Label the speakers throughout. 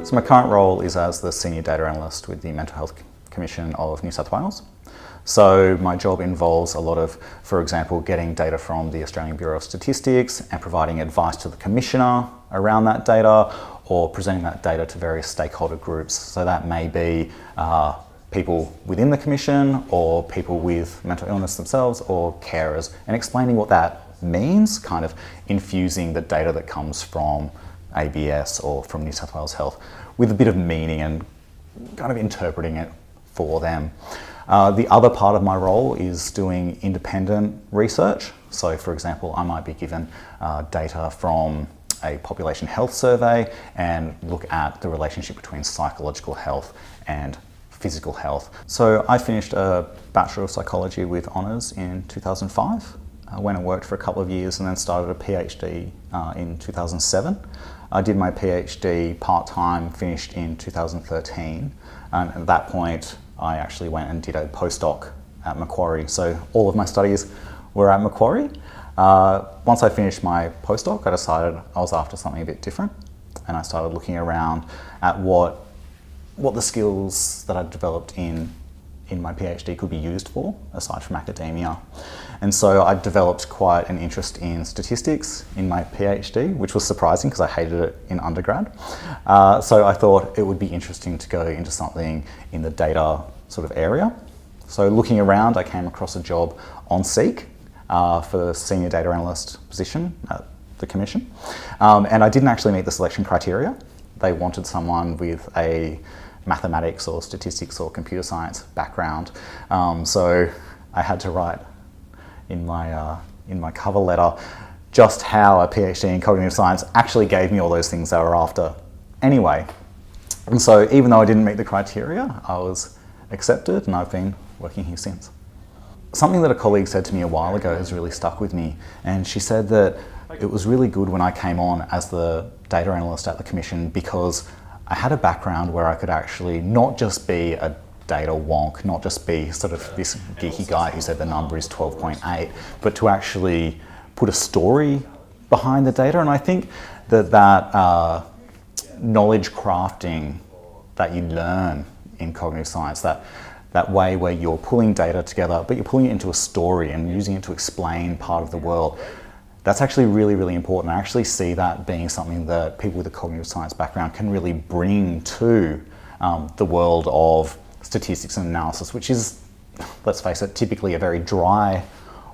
Speaker 1: So my current role is as the Senior Data Analyst with the Mental Health Commission of New South Wales. So my job involves a lot of, for example, getting data from the Australian Bureau of Statistics and providing advice to the Commissioner around that data, or presenting that data to various stakeholder groups. So that may be people within the Commission, or people with mental illness themselves, or carers, and explaining what that means, kind of infusing the data that comes from ABS or from New South Wales Health with a bit of meaning and kind of interpreting it for them. The other part of my role is doing independent research. So for example, I might be given data from a population health survey and look at the relationship between psychological health and physical health. So I finished a Bachelor of Psychology with honours in 2005. I went and worked for a couple of years and then started a PhD in 2007. I did my PhD part-time, finished in 2013, and at that point I actually went and did a postdoc at Macquarie. So all of my studies were at Macquarie. Once I finished my postdoc, I decided I was after something a bit different, and I started looking around at what the skills that I'd developed in my PhD could be used for, aside from academia. And so I developed quite an interest in statistics in my PhD, which was surprising because I hated it in undergrad. So I thought it would be interesting to go into something in the data sort of area. So looking around, I came across a job on Seek for the Senior Data Analyst position at the Commission. And I didn't actually meet the selection criteria. They wanted someone with a mathematics or statistics or computer science background. So I had to write in my cover letter just how a PhD in cognitive science actually gave me all those things they were after anyway. And so even though I didn't meet the criteria, I was accepted, and I've been working here since. Something that a colleague said to me a while ago has really stuck with me, and she said that it was really good when I came on as the data analyst at the Commission because I had a background where I could actually not just be a data wonk, not just be sort of this geeky guy who said the number is 12.8, but to actually put a story behind the data. And I think that knowledge crafting that you learn in cognitive science, that way where you're pulling data together, but you're pulling it into a story and using it to explain part of the world, that's actually really, really important. I actually see that being something that people with a cognitive science background can really bring to the world of statistics and analysis, which is, let's face it, typically a very dry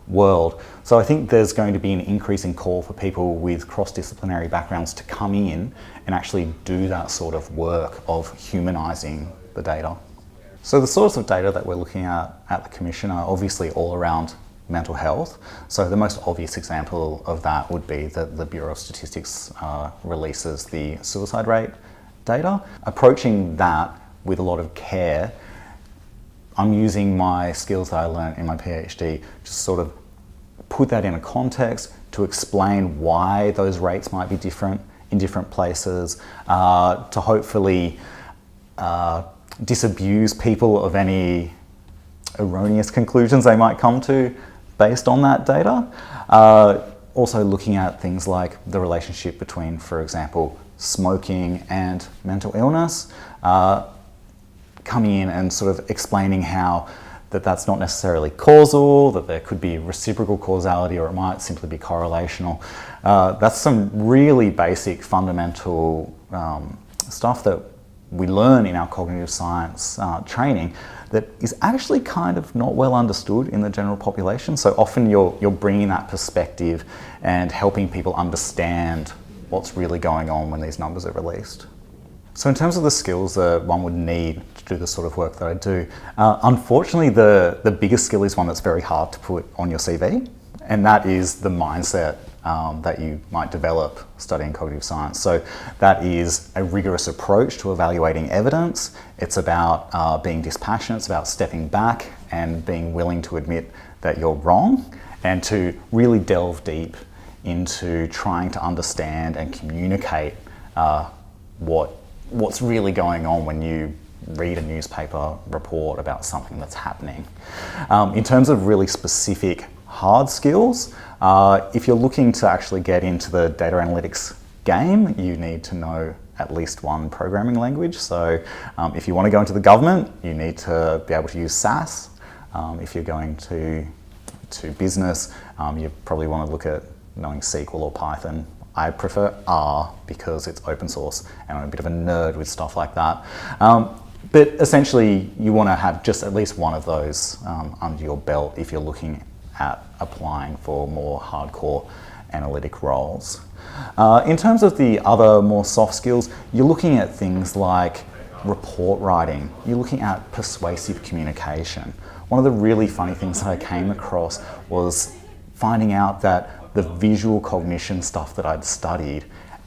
Speaker 1: world. So I think there's going to be an increasing call for people with cross-disciplinary backgrounds to come in and actually do that sort of work of humanising the data. So the sorts of data that we're looking at the Commission are obviously all around mental health. So the most obvious example of that would be that the Bureau of Statistics releases the suicide rate data. Approaching that with a lot of care, I'm using my skills that I learned in my PhD to sort of put that in a context, to explain why those rates might be different in different places, to hopefully disabuse people of any erroneous conclusions they might come to based on that data. Also looking at things like the relationship between, for example, smoking and mental illness, coming in and sort of explaining how that's not necessarily causal, that there could be reciprocal causality, or it might simply be correlational. That's some really basic fundamental stuff that we learn in our cognitive science training that is actually kind of not well understood in the general population. So often you're bringing that perspective and helping people understand what's really going on when these numbers are released. So in terms of the skills that one would need to do the sort of work that I do, unfortunately the biggest skill is one that's very hard to put on your CV, and that is the mindset that you might develop studying cognitive science. So that is a rigorous approach to evaluating evidence. It's about being dispassionate, it's about stepping back and being willing to admit that you're wrong, and to really delve deep into trying to understand and communicate what's really going on when you read a newspaper report about something that's happening. In terms of really specific hard skills, if you're looking to actually get into the data analytics game, you need to know at least one programming language. So if you want to go into the government, you need to be able to use SAS. If you're going to business, you probably want to look at knowing SQL or Python. I prefer R because it's open source and I'm a bit of a nerd with stuff like that. But essentially, you want to have just at least one of those under your belt if you're looking at applying for more hardcore analytic roles. In terms of the other more soft skills, you're looking at things like report writing. You're looking at persuasive communication. One of the really funny things that I came across was finding out that the visual cognition stuff that I'd studied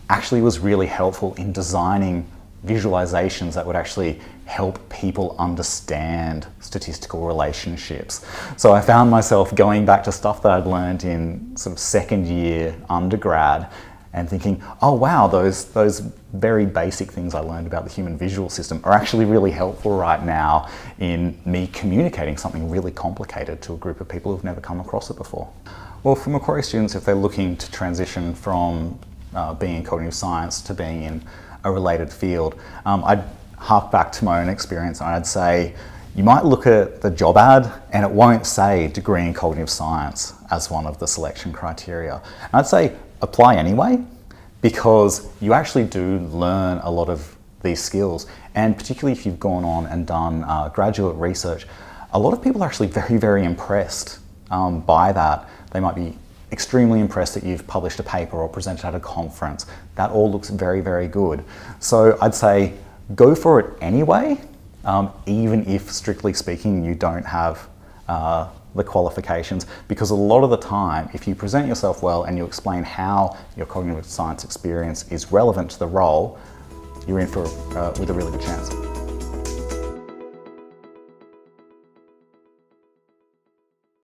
Speaker 1: actually was really helpful in designing visualizations that would actually help people understand statistical relationships. So I found myself going back to stuff that I'd learned in sort of second year undergrad and thinking, oh wow, those very basic things I learned about the human visual system are actually really helpful right now in me communicating something really complicated to a group of people who've never come across it before. Well, for Macquarie students, if they're looking to transition from being in cognitive science to being in a related field, I'd hark back to my own experience and I'd say, you might look at the job ad and it won't say degree in cognitive science as one of the selection criteria. And I'd say apply anyway, because you actually do learn a lot of these skills. And particularly if you've gone on and done graduate research, a lot of people are actually very, very impressed by that. They might be extremely impressed that you've published a paper or presented at a conference. That all looks very, very good. So I'd say go for it anyway, even if strictly speaking you don't have the qualifications, because a lot of the time if you present yourself well and you explain how your cognitive science experience is relevant to the role, you're in for with a really good chance.